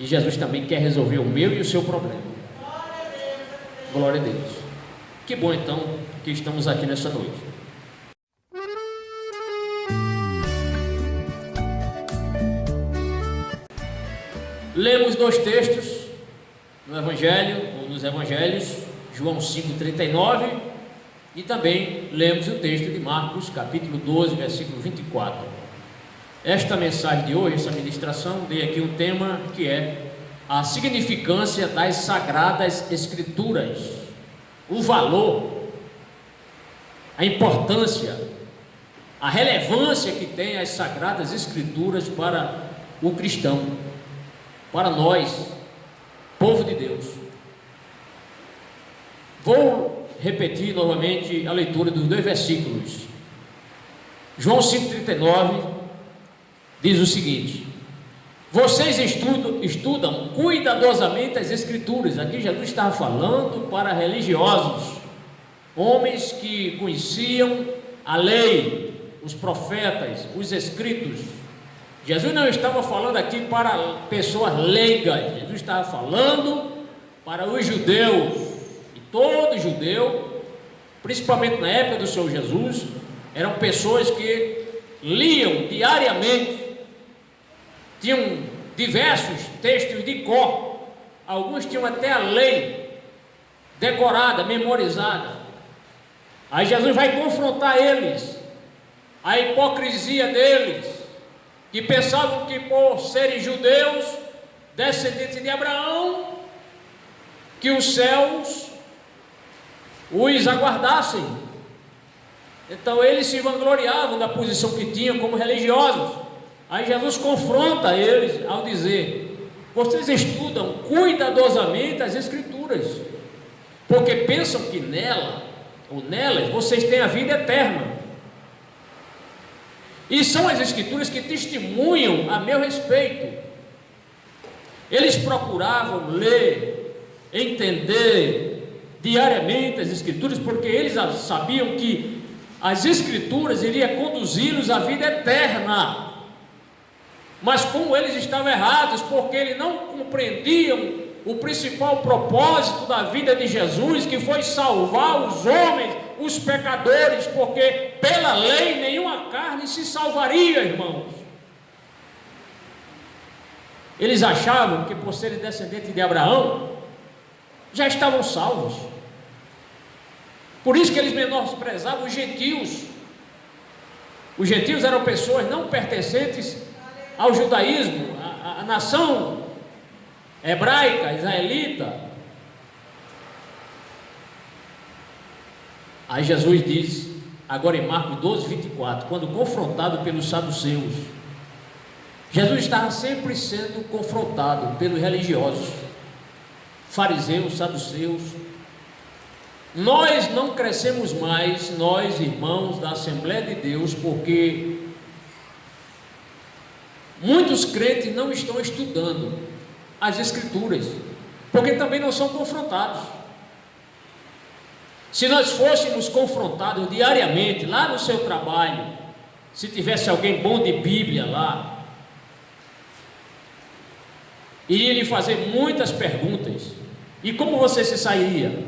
Jesus também quer resolver o meu e o seu problema. Glória a Deus. Que bom então que estamos aqui nessa noite. Lemos dois textos no Evangelho, ou nos Evangelhos, João 5,39, e também lemos o texto de Marcos, capítulo 12, versículo 24. Esta mensagem de hoje, essa ministração, dei aqui um tema que é a significância das Sagradas Escrituras, o valor, a importância, a relevância que tem as Sagradas Escrituras para o cristão, para nós, povo de Deus. Vou repetir novamente a leitura dos dois versículos. João 5,39 diz o seguinte: vocês estudam cuidadosamente as Escrituras. Aqui Jesus estava falando para religiosos, homens que conheciam a lei, os profetas, os escritos. Jesus não estava falando aqui para pessoas leigas, Jesus estava falando para os judeus, e todo judeu, principalmente na época do Senhor Jesus, eram pessoas que liam diariamente, tinham diversos textos de cor, alguns tinham até a lei decorada, memorizada. Aí Jesus vai confrontar eles, a hipocrisia deles, que pensavam que por serem judeus, descendentes de Abraão, que os céus os aguardassem. Então eles se vangloriavam da posição que tinham como religiosos. Aí Jesus confronta eles ao dizer: vocês estudam cuidadosamente as Escrituras, porque pensam que nela ou nelas vocês têm a vida eterna. E são as Escrituras que testemunham a meu respeito. Eles procuravam ler, entender diariamente as Escrituras, porque eles sabiam que as Escrituras iriam conduzi-los à vida eterna. Mas como eles estavam errados, porque eles não compreendiam o principal propósito da vida de Jesus, que foi salvar os homens, os pecadores, porque pela lei nenhuma carne se salvaria, irmãos. Eles achavam que por serem descendentes de Abraão, já estavam salvos. Por isso que eles menosprezavam os gentios. Os gentios eram pessoas não pertencentes ao judaísmo, a nação hebraica, israelita. Aí Jesus diz, agora em Marcos 12, 24, quando confrontado pelos saduceus, Jesus estava sempre sendo confrontado pelos religiosos, fariseus, saduceus. Nós não crescemos mais, nós irmãos da Assembleia de Deus, porque muitos crentes não estão estudando as Escrituras, porque também não são confrontados. Se nós fôssemos confrontados diariamente, lá no seu trabalho, se tivesse alguém bom de Bíblia lá, iria lhe fazer muitas perguntas. E como você se sairia?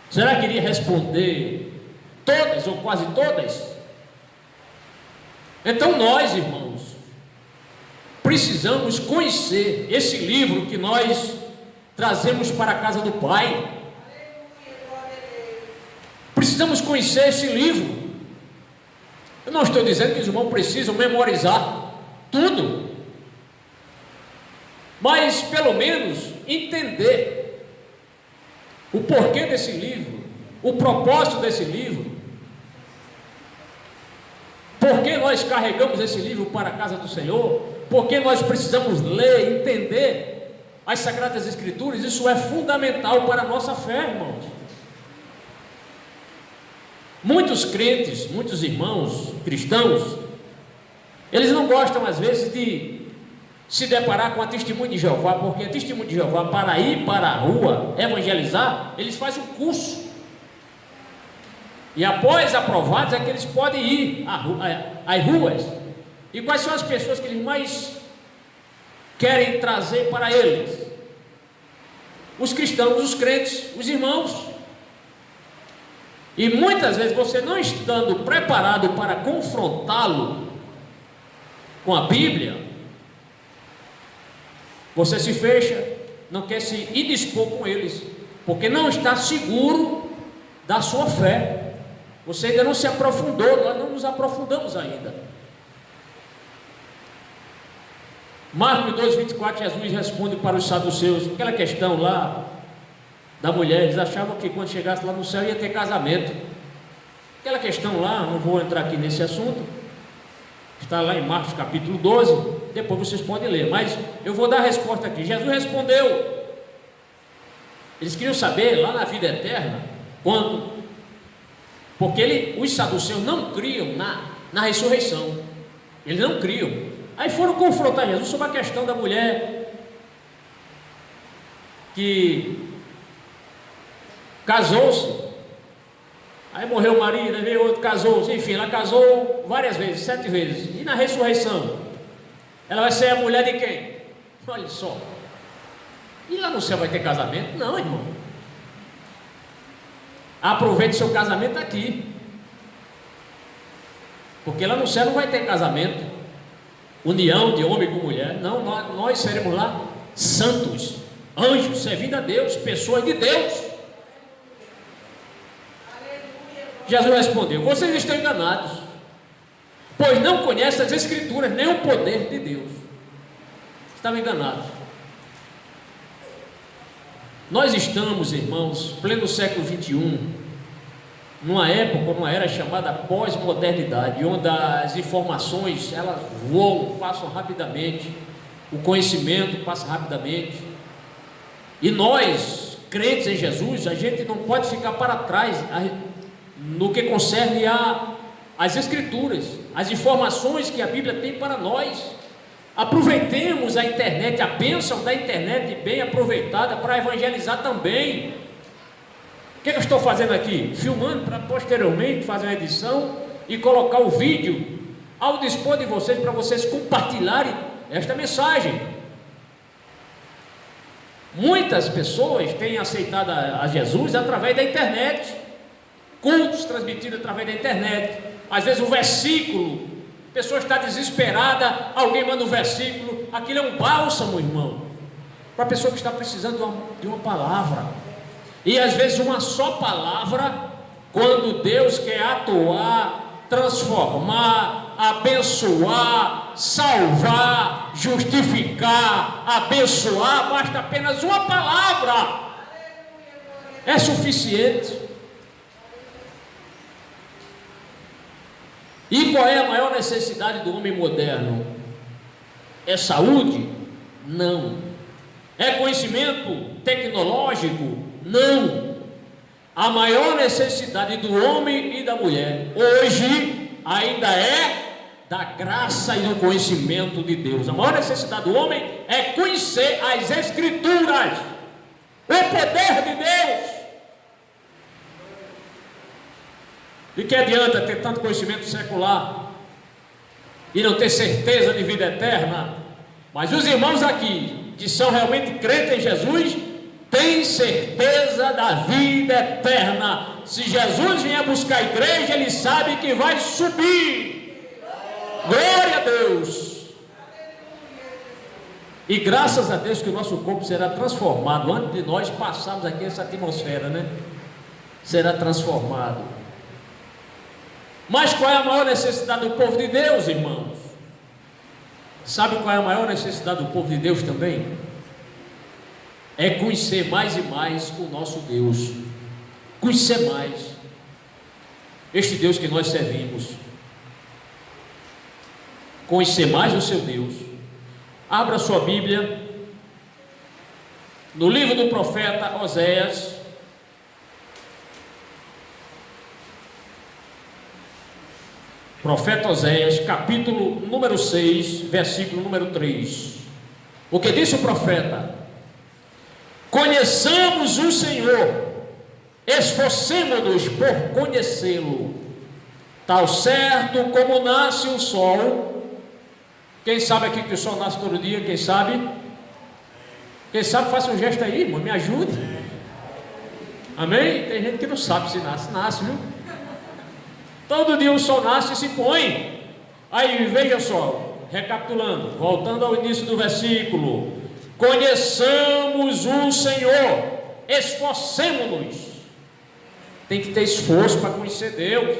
Será que iria responder todas ou quase todas? Então nós, irmãos, precisamos conhecer esse livro que nós trazemos para a casa do Pai. Precisamos conhecer esse livro. Eu não estou dizendo que os irmãos precisam memorizar tudo, mas pelo menos entender o porquê desse livro, o propósito desse livro, por que nós carregamos esse livro para a casa do Senhor, por que nós precisamos ler, entender as Sagradas Escrituras. Isso é fundamental para a nossa fé, irmãos. Muitos crentes, muitos irmãos cristãos, eles não gostam às vezes de se deparar com a Testemunha de Jeová, porque a Testemunha de Jeová, para ir para a rua evangelizar, eles fazem um curso, e após aprovados é que eles podem ir às ruas. E quais são as pessoas que eles mais querem trazer para eles. Os cristãos, os crentes, os irmãos. E muitas vezes você não estando preparado para confrontá-lo com a Bíblia, você se fecha, não quer se indispor com eles, porque não está seguro da sua fé. Você ainda não se aprofundou, nós não nos aprofundamos ainda. Marcos 2,24, Jesus responde para os saduceus, aquela questão lá da mulher, eles achavam que quando chegasse lá no céu ia ter casamento. Aquela questão lá, não vou entrar aqui nesse assunto, está lá em Marcos capítulo 12, depois vocês podem ler, mas eu vou dar a resposta aqui. Jesus respondeu, eles queriam saber lá na vida eterna, quando, porque os saduceus não criam na ressurreição, eles não criam. Aí foram confrontar Jesus sobre a questão da mulher que casou-se, aí morreu o marido, aí veio outro, casou-se, enfim, ela casou várias vezes, 7 vezes, e na ressurreição, ela vai ser a mulher de quem? Olha só, e lá no céu vai ter casamento? Não, irmão, aproveite seu casamento aqui, porque lá no céu não vai ter casamento, união de homem com mulher, não, nós seremos lá santos, anjos, servindo a Deus, pessoas de Deus. Jesus respondeu, vocês estão enganados, pois não conhecem as Escrituras, nem o poder de Deus. Estavam enganados. Nós estamos, irmãos, pleno século 21, numa época, numa era chamada pós-modernidade, onde as informações, elas voam, passam rapidamente, o conhecimento passa rapidamente, e nós, crentes em Jesus, a gente não pode ficar para trás no que concerne às Escrituras, as informações que a Bíblia tem para nós. Aproveitemos a internet, a bênção da internet bem aproveitada para evangelizar também. O que eu estou fazendo aqui? Filmando para posteriormente fazer a edição e colocar o vídeo ao dispor de vocês, para vocês compartilharem esta mensagem. Muitas pessoas têm aceitado a Jesus através da internet, cultos transmitidos através da internet. Às vezes um versículo, a pessoa está desesperada, alguém manda um versículo, aquilo é um bálsamo, irmão, para a pessoa que está precisando de uma palavra. E às vezes uma só palavra, quando Deus quer atuar, transformar, abençoar, salvar, justificar, abençoar, basta apenas uma palavra, é suficiente. E qual é a maior necessidade do homem moderno? É saúde? Não. É conhecimento tecnológico? Não. A maior necessidade do homem e da mulher hoje ainda é da graça e do conhecimento de Deus. A maior necessidade do homem é conhecer as Escrituras, o poder de Deus. De que adianta ter tanto conhecimento secular e não ter certeza de vida eterna? Mas os irmãos aqui, que são realmente crentes em Jesus, têm certeza da vida eterna. Se Jesus vier buscar a igreja, ele sabe que vai subir. Glória a Deus. E graças a Deus que o nosso corpo será transformado antes de nós passarmos aqui essa atmosfera, né? Será transformado. Mas qual é a maior necessidade do povo de Deus, irmãos? Sabe qual é a maior necessidade do povo de Deus também? É conhecer mais e mais o nosso Deus. Conhecer mais este Deus que nós servimos. Conhecer mais o seu Deus. Abra sua Bíblia no livro do profeta Oséias, profeta Oséias, capítulo número 6, versículo número 3. O que disse o profeta? Conheçamos o Senhor, esforcemo-nos por conhecê-lo, tal certo como nasce o sol, Quem sabe aqui que o sol nasce todo dia? Quem sabe? Quem sabe faça um gesto aí, irmão, me ajude. Amém? Tem gente que não sabe se nasce, nasce, viu? Todo dia o sol nasce e se põe. Aí veja só, recapitulando, voltando ao início do versículo: conheçamos o Senhor, esforcemo-nos. Tem que ter esforço para conhecer Deus,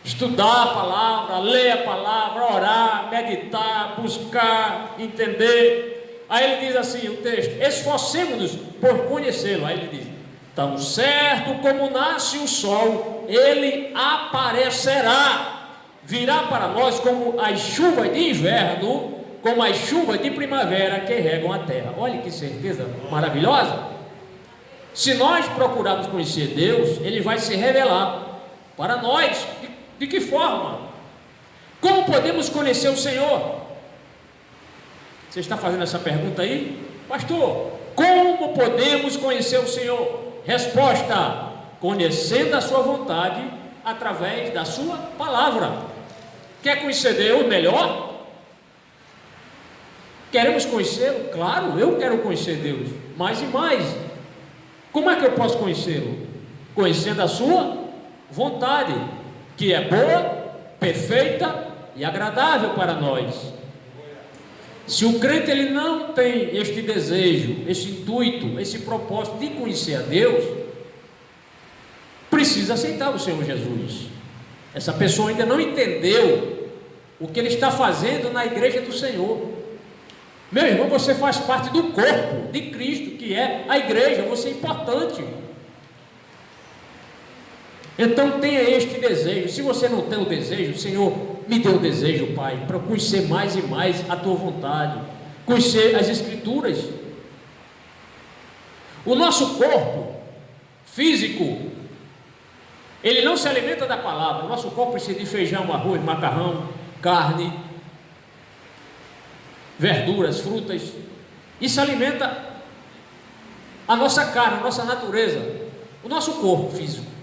estudar a palavra, ler a palavra, orar, meditar, buscar, entender. Aí ele diz assim, o texto: esforcemo-nos por conhecê-lo. Aí ele diz: tão certo como nasce o sol, ele aparecerá, virá para nós como as chuvas de inverno, como as chuvas de primavera que regam a terra. Olha que certeza maravilhosa. Se nós procurarmos conhecer Deus, Ele vai se revelar para nós. De que forma? Como podemos conhecer o Senhor? Você está fazendo essa pergunta aí? Pastor, como podemos conhecer o Senhor? Resposta: conhecendo a sua vontade através da sua palavra. Quer conhecer Deus melhor? Queremos conhecê-lo? Claro, eu quero conhecer Deus mais e mais. Como é que eu posso conhecê-lo? Conhecendo a sua vontade, que é boa, perfeita e agradável para nós. Se o crente ele não tem este desejo, esse intuito, esse propósito de conhecer a Deus, precisa aceitar o Senhor Jesus. Essa pessoa ainda não entendeu o que ele está fazendo na igreja do Senhor. Meu irmão, você faz parte do corpo de Cristo, que é a igreja. Você é importante. Então tenha este desejo. Se você não tem o desejo, Senhor, me dê o desejo, Pai, para conhecer mais e mais a Tua vontade, conhecer as Escrituras. O nosso corpo físico, ele não se alimenta da palavra. O nosso corpo precisa de feijão, arroz, macarrão, carne, verduras, frutas. Isso alimenta a nossa carne, a nossa natureza, o nosso corpo físico.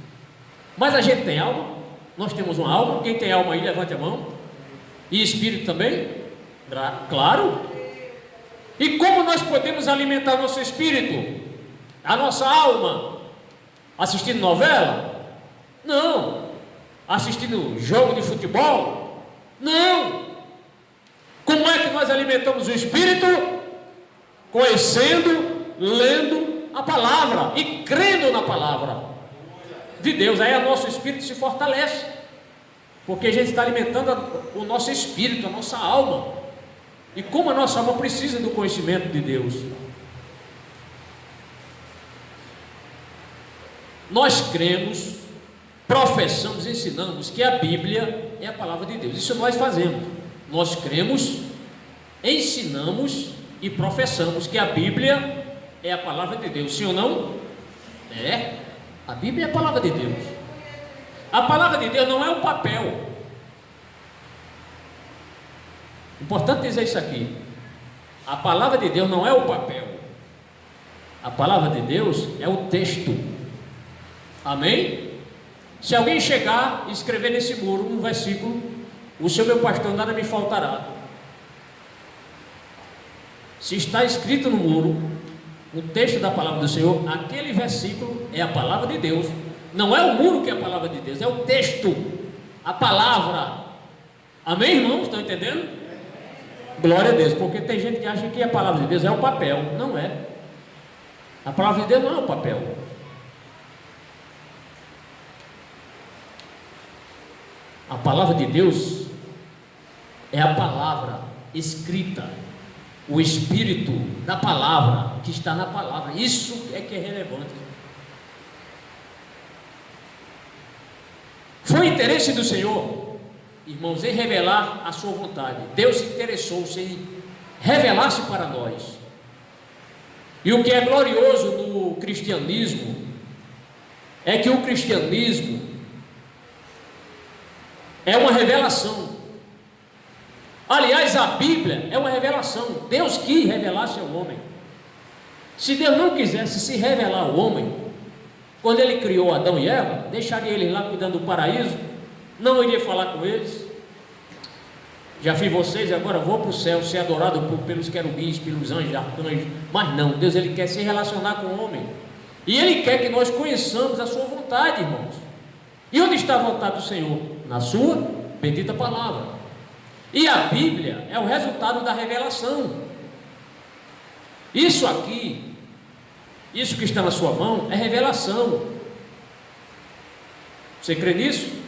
Mas a gente tem alma, nós temos uma alma. Quem tem alma aí, levante a mão. E espírito também? Claro. E como nós podemos alimentar nosso espírito, a nossa alma? Assistindo novela? Não. Assistindo jogo de futebol? Não. Como é que nós alimentamos o espírito? Conhecendo, lendo a palavra e crendo na palavra de Deus. Aí o nosso espírito se fortalece, porque a gente está alimentando o nosso espírito, a nossa alma. E como a nossa alma precisa do conhecimento de Deus, nós cremos, professamos, ensinamos que a Bíblia é a palavra de Deus. Isso nós fazemos. Nós cremos, ensinamos e professamos que a Bíblia é a palavra de Deus. Sim ou não? É. A Bíblia é a palavra de Deus. A palavra de Deus não é um papel. Importante dizer isso aqui. A palavra de Deus não é o papel. A palavra de Deus é o texto. Amém? Se alguém chegar e escrever nesse muro um versículo: o Senhor meu pastor, nada me faltará. Se está escrito no muro o texto da palavra do Senhor, aquele versículo é a palavra de Deus. Não é o muro que é a palavra de Deus, é o texto, a palavra. Amém, irmãos? Estão entendendo? Glória a Deus, porque tem gente que acha que a palavra de Deus é o papel. Não é. A palavra de Deus não é o papel. A palavra de Deus é a palavra escrita, o espírito da palavra que está na palavra. Isso é que é relevante. Foi interesse do Senhor, irmãos, em revelar a sua vontade. Deus interessou-se em revelar-se para nós. E o que é glorioso no cristianismo é que o cristianismo é uma revelação. Aliás, a Bíblia é uma revelação. Deus quis revelar-se ao homem. Se Deus não quisesse se revelar ao homem, quando Ele criou Adão e Eva, deixaria eles lá cuidando do paraíso, não iria falar com eles, Já fiz vocês, agora vou para o céu, ser adorado pelos querubins, pelos anjos, arcanjos. Mas não, Deus ele quer se relacionar com o homem. E Ele quer que nós conheçamos a sua vontade, irmãos. E onde está a vontade do Senhor? Na sua bendita palavra. E a Bíblia é o resultado da revelação. Isso aqui, isso que está na sua mão, é revelação. Você crê nisso?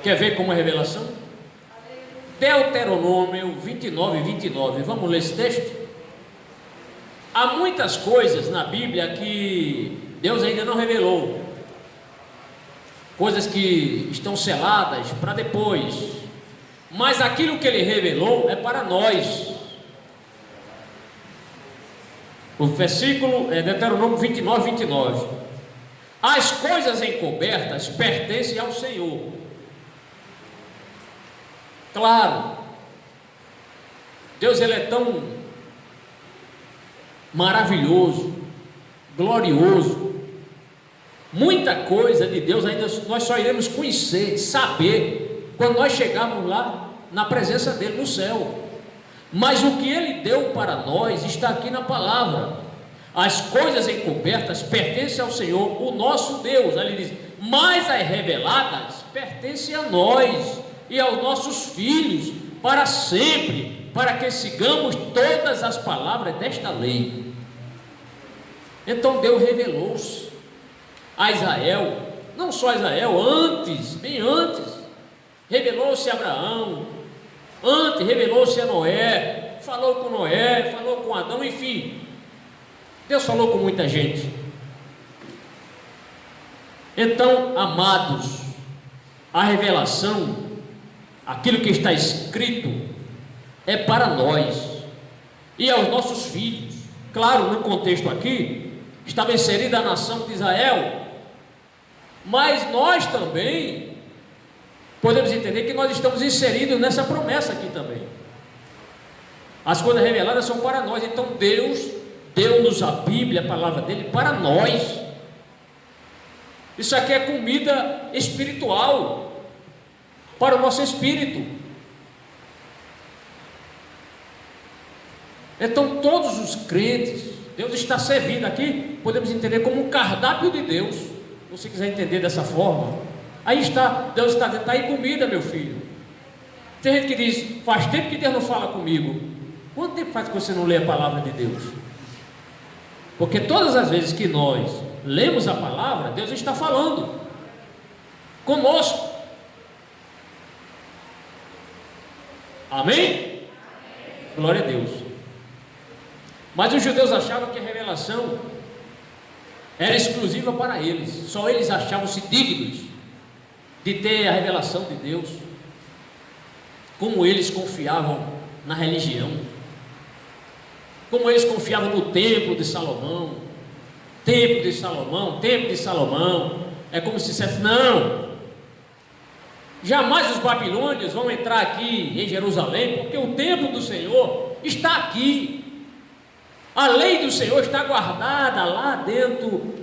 Quer ver como é revelação? Deuteronômio 29, 29. Vamos ler esse texto? Há muitas coisas na Bíblia que Deus ainda não revelou, coisas que estão seladas para depois, mas aquilo que Ele revelou é para nós. O versículo é Deuteronômio 29, 29. As coisas encobertas pertencem ao Senhor. Claro, Deus ele é tão maravilhoso, glorioso. Muita coisa de Deus ainda nós só iremos conhecer, saber, quando nós chegarmos lá na presença dele no céu. Mas o que ele deu para nós está aqui na palavra. As coisas encobertas pertencem ao Senhor, o nosso Deus. Aí ele diz: mas as reveladas pertencem a nós e aos nossos filhos para sempre, para que sigamos todas as palavras desta lei. Então Deus revelou-se a Israel, não só a Israel, antes, bem antes, revelou-se a Abraão, antes revelou-se a Noé, falou com Noé, falou com Adão, enfim, Deus falou com muita gente. Então, amados, a revelação, aquilo que está escrito, é para nós e aos nossos filhos. Claro, no contexto aqui estava inserida a nação de Israel, mas nós também podemos entender que nós estamos inseridos nessa promessa aqui também. As coisas reveladas são para nós. Então Deus deu-nos a Bíblia, a palavra dele, para nós. Isso aqui é comida espiritual para o nosso espírito. Então todos os crentes, Deus está servindo aqui, podemos entender como um cardápio de Deus. Se você quiser entender dessa forma, aí está, Deus está dizendo: está aí comida, meu filho. Tem gente que diz: faz tempo que Deus não fala comigo. Quanto tempo faz que você não lê a palavra de Deus? Porque todas as vezes que nós lemos a palavra, Deus está falando conosco. Amém? Glória a Deus. Mas os judeus achavam que a revelação era exclusiva para eles, só eles achavam-se dignos de ter a revelação de Deus. Como eles confiavam na religião, como eles confiavam no templo de Salomão. Templo de Salomão, templo de Salomão, é como se dissesse: não, jamais os babilônios vão entrar aqui em Jerusalém, porque o templo do Senhor está aqui. A lei do Senhor está guardada lá dentro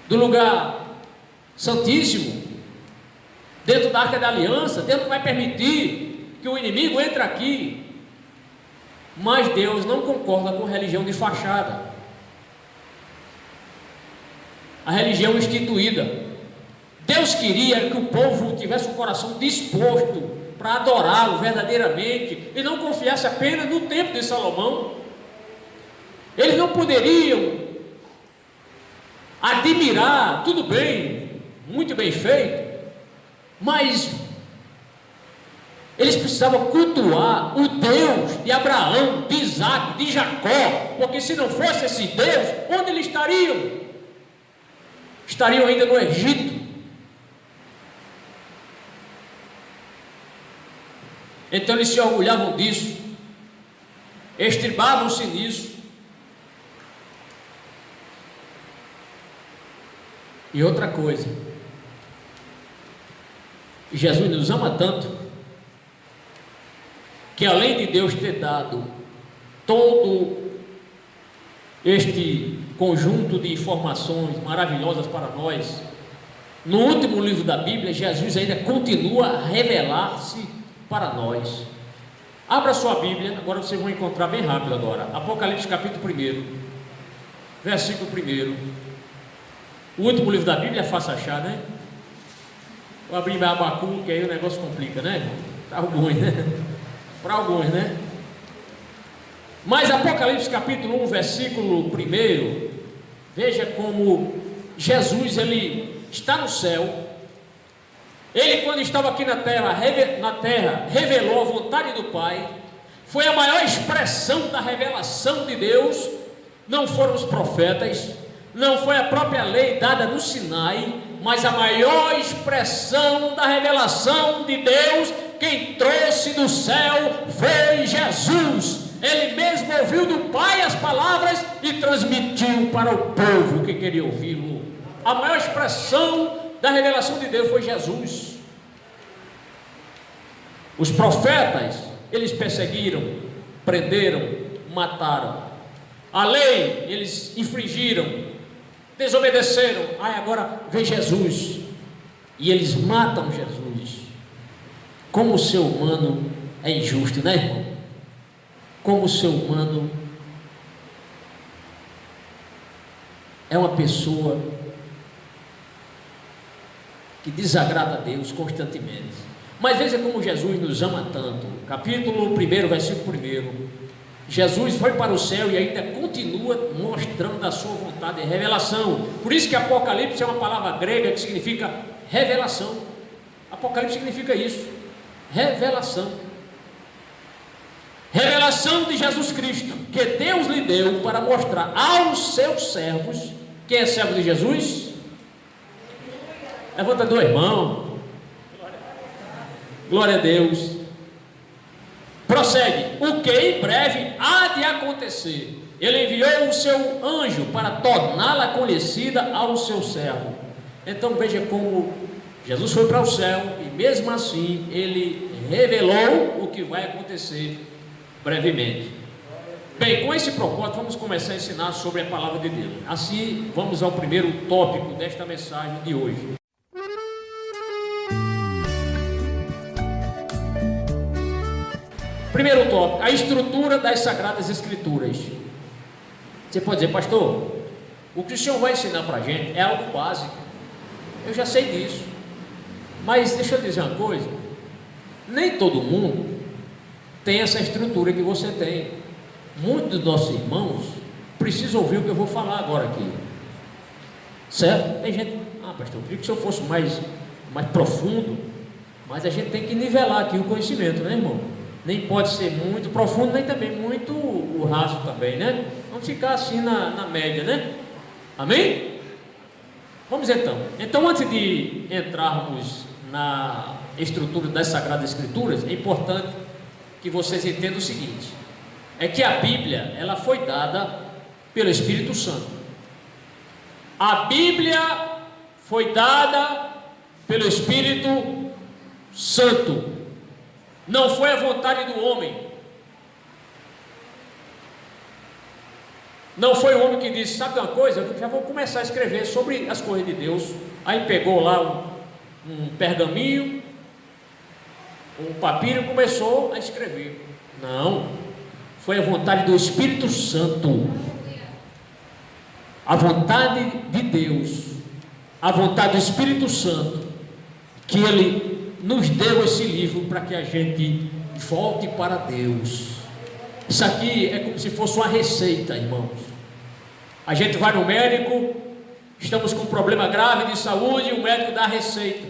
do lugar santíssimo, dentro da Arca da Aliança. Deus não vai permitir que o inimigo entre aqui. Mas Deus não concorda com religião de fachada, a religião instituída. Deus queria que o povo tivesse um coração disposto para adorá-lo verdadeiramente e não confiasse apenas no templo de Salomão. Eles não poderiam admirar, tudo bem, muito bem feito, mas eles precisavam cultuar o Deus de Abraão, de Isaac, de Jacó, porque se não fosse esse Deus, onde eles estariam? Estariam ainda no Egito. Então eles se orgulhavam disso, estribavam-se nisso. E outra coisa, Jesus nos ama tanto, que além de Deus ter dado todo este conjunto de informações maravilhosas para nós, No último livro da Bíblia, Jesus ainda continua a revelar-se para nós. Abra sua Bíblia, agora vocês vão encontrar bem rápido agora. Apocalipse capítulo 1, versículo 1. O último livro da Bíblia é fácil achar, né? Vou abrir Abacu, que aí o negócio complica, né, irmão? Para alguns, né? Para alguns, né? Mas Apocalipse capítulo 1, versículo 1, veja como Jesus, ele está no céu. Ele, quando estava aqui na terra, revelou a vontade do Pai. Foi a maior expressão da revelação de Deus. Não foram os profetas, não foi a própria lei dada no Sinai, mas a maior expressão da revelação de Deus, quem trouxe do céu foi Jesus. Ele mesmo ouviu do Pai as palavras e transmitiu para o povo que queria ouvi-lo. A maior expressão da revelação de Deus foi Jesus. Os profetas, eles perseguiram, prenderam, mataram. A lei, eles infringiram, desobedeceram. Agora vem Jesus e eles matam Jesus. Como o ser humano é injusto, né, irmão? Como o ser humano é uma pessoa que desagrada a Deus constantemente. Mas veja como Jesus nos ama tanto. Capítulo 1, versículo 1. Jesus foi para o céu e ainda continua mostrando a sua vontade e revelação. Por isso que Apocalipse é uma palavra grega que significa revelação. Apocalipse significa isso, revelação. Revelação de Jesus Cristo, que Deus lhe deu para mostrar aos seus servos. Quem é servo de Jesus? Levanta dois irmãos. Glória a Deus. Prossegue. O que em breve há de acontecer. Ele enviou o seu anjo para torná-la conhecida ao seu servo. Então veja como Jesus foi para o céu e mesmo assim ele revelou o que vai acontecer brevemente. Bem, com esse propósito vamos começar a ensinar sobre a palavra de Deus. Assim vamos ao primeiro tópico desta mensagem de hoje. Primeiro tópico, a estrutura das Sagradas Escrituras. Você pode dizer, pastor, o que o senhor vai ensinar para a gente é algo básico. Eu já sei disso. Mas deixa eu dizer uma coisa, nem todo mundo tem essa estrutura que você tem. Muitos dos nossos irmãos precisam ouvir o que eu vou falar agora aqui. Certo? Tem gente, pastor, eu queria que o senhor fosse mais profundo, mas a gente tem que nivelar aqui o conhecimento, né, irmão? Nem pode ser muito profundo, nem também muito raso também, né? Vamos ficar assim na média, né? Amém? Vamos então. Então, antes de entrarmos na estrutura das Sagradas Escrituras, é importante que vocês entendam o seguinte: é que a Bíblia, ela foi dada pelo Espírito Santo. A Bíblia foi dada pelo Espírito Santo. Não foi a vontade do homem. Não foi o homem que disse, sabe uma coisa, eu já vou começar a escrever sobre as coisas de Deus. Aí pegou lá um pergaminho, um papiro e começou a escrever. Não, foi a vontade do Espírito Santo. A vontade de Deus, a vontade do Espírito Santo, que Ele nos deu esse livro para que a gente volte para Deus. Isso aqui é como se fosse uma receita, irmãos. A gente vai no médico, estamos com um problema grave de saúde, o médico dá a receita.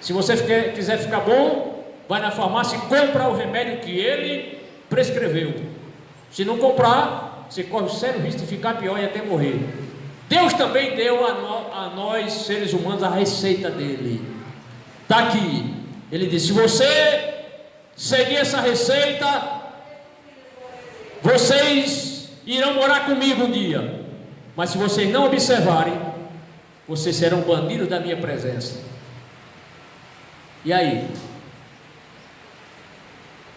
Se você quiser ficar bom, vai na farmácia e compra o remédio que ele prescreveu. Se não comprar, você corre o sério risco de ficar pior e até morrer. Deus também deu a nós, seres humanos, a receita dele. Está aqui. Ele disse, se você seguir essa receita, vocês irão morar comigo um dia. Mas se vocês não observarem, vocês serão bandidos da minha presença. E aí?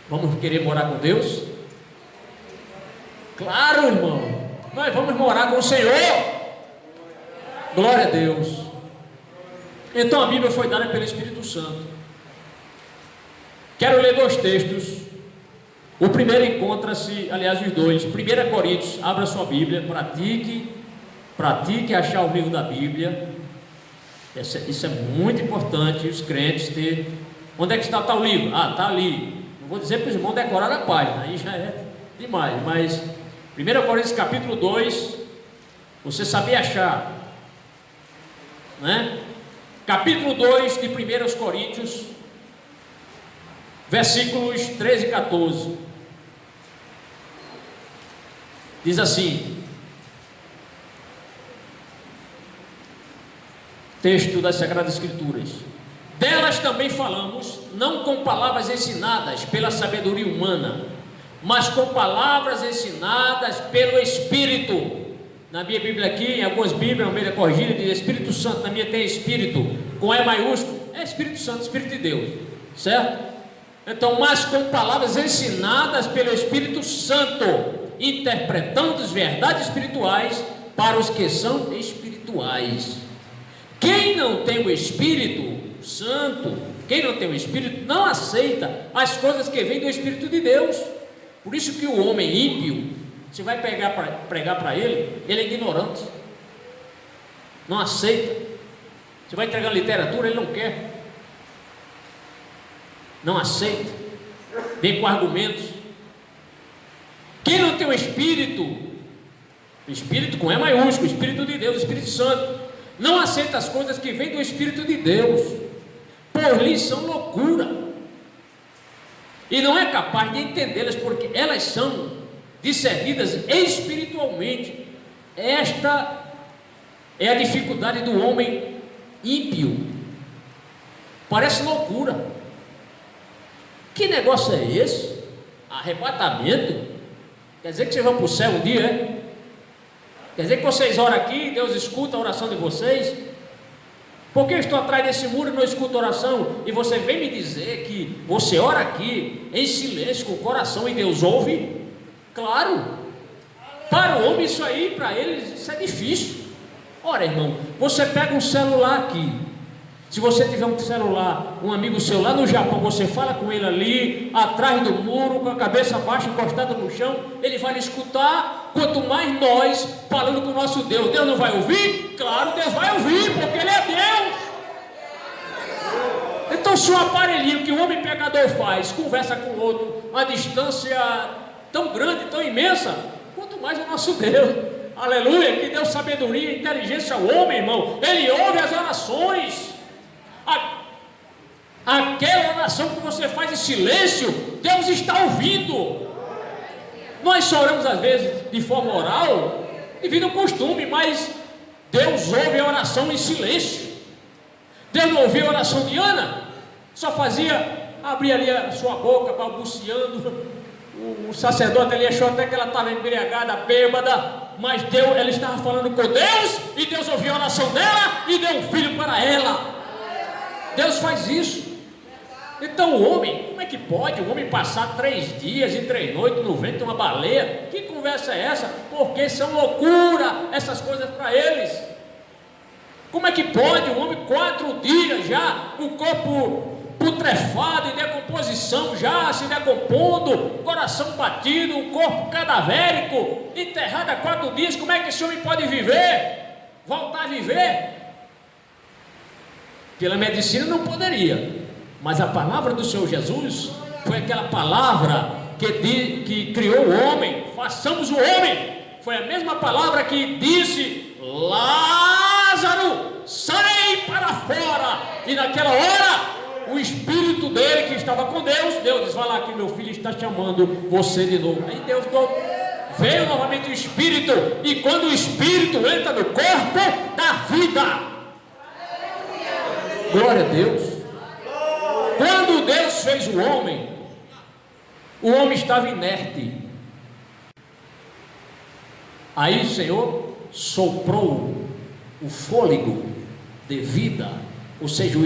Vamos querer morar com Deus? Claro, irmão. Nós vamos morar com o Senhor. Glória a Deus. Então a Bíblia foi dada pelo Espírito Santo. Quero ler dois textos. O primeiro encontra-se, aliás, os dois. 1 Coríntios, abra sua Bíblia, pratique achar o livro da Bíblia. Isso é muito importante, os crentes ter. Onde é que está o livro? Ah, está ali. Não vou dizer para os irmãos decorar a página, aí já é demais. Mas 1 Coríntios capítulo 2, você sabia achar, né? Capítulo 2 de 1 Coríntios, versículos 13 e 14. Diz assim: texto das Sagradas Escrituras: delas também falamos, não com palavras ensinadas pela sabedoria humana, mas com palavras ensinadas pelo Espírito. Na minha Bíblia aqui, em algumas Bíblias, Almeida Corrigida, diz Espírito Santo. Na minha tem Espírito, com E maiúsculo, é Espírito Santo, Espírito de Deus, certo? Então, mas com palavras ensinadas pelo Espírito Santo, interpretando as verdades espirituais para os que são espirituais. Quem não tem o Espírito Santo, quem não tem o Espírito, não aceita as coisas que vêm do Espírito de Deus. Por isso que o homem ímpio, você vai pregar para ele, ele é ignorante, não aceita. Você vai entregar literatura, ele não quer, não aceita, vem com argumentos. Quem não tem o Espírito com E maiúsculo, Espírito de Deus, Espírito Santo, não aceita as coisas que vêm do Espírito de Deus, por lhe são loucura, e não é capaz de entendê-las, porque elas são discernidas espiritualmente. Esta é a dificuldade do homem ímpio. Parece loucura. Que negócio é esse? Arrebatamento? Quer dizer que vocês vão para o céu um dia, é? Quer dizer que vocês oram aqui, Deus escuta a oração de vocês? Por que eu estou atrás desse muro e não escuto oração? E você vem me dizer que você ora aqui em silêncio com o coração e Deus ouve? Claro. Para o homem isso aí, para eles, isso é difícil. Ora, irmão, você pega um celular aqui. Se você tiver um celular, um amigo seu lá no Japão, você fala com ele ali, atrás do muro, com a cabeça baixa, encostada no chão, ele vai lhe escutar. Quanto mais nós falando com o nosso Deus, Deus não vai ouvir? Claro, Deus vai ouvir, porque Ele é Deus. Então, se o aparelhinho que o homem pecador faz, conversa com o outro, a distância tão grande, tão imensa, quanto mais o nosso Deus, aleluia, que deu sabedoria e inteligência ao homem, irmão, Ele ouve as orações. Aquela oração que você faz em silêncio, Deus está ouvindo. Nós só oramos às vezes de forma oral, devido ao costume, mas Deus ouve a oração em silêncio. Deus não ouviu a oração de Ana, só fazia abrir ali a sua boca, balbuciando. O sacerdote ali achou até que ela estava embriagada, bêbada, mas ela estava falando com Deus, e Deus ouviu a oração dela e deu um filho para ela. Deus faz isso. Então o homem, como é que pode o homem passar 3 dias e 3 noites no ventre de uma baleia? Que conversa é essa? Porque são loucura essas coisas para eles. Como é que pode o homem 4 dias já, o corpo putrefado, em decomposição, já se decompondo, coração batido, o corpo cadavérico, enterrado há 4 dias, como é que esse homem pode viver? Voltar a viver? Pela medicina não poderia, mas a palavra do Senhor Jesus foi aquela palavra que criou o homem, façamos o homem. Foi a mesma palavra que disse: Lázaro, sai para fora. E naquela hora, o espírito dele que estava com Deus diz: vai lá que meu filho está chamando você de novo. Aí Deus veio novamente o espírito, e quando o espírito entra no corpo, dá vida. Glória a Deus. Quando Deus fez o homem estava inerte. Aí o Senhor soprou o fôlego de vida, ou seja,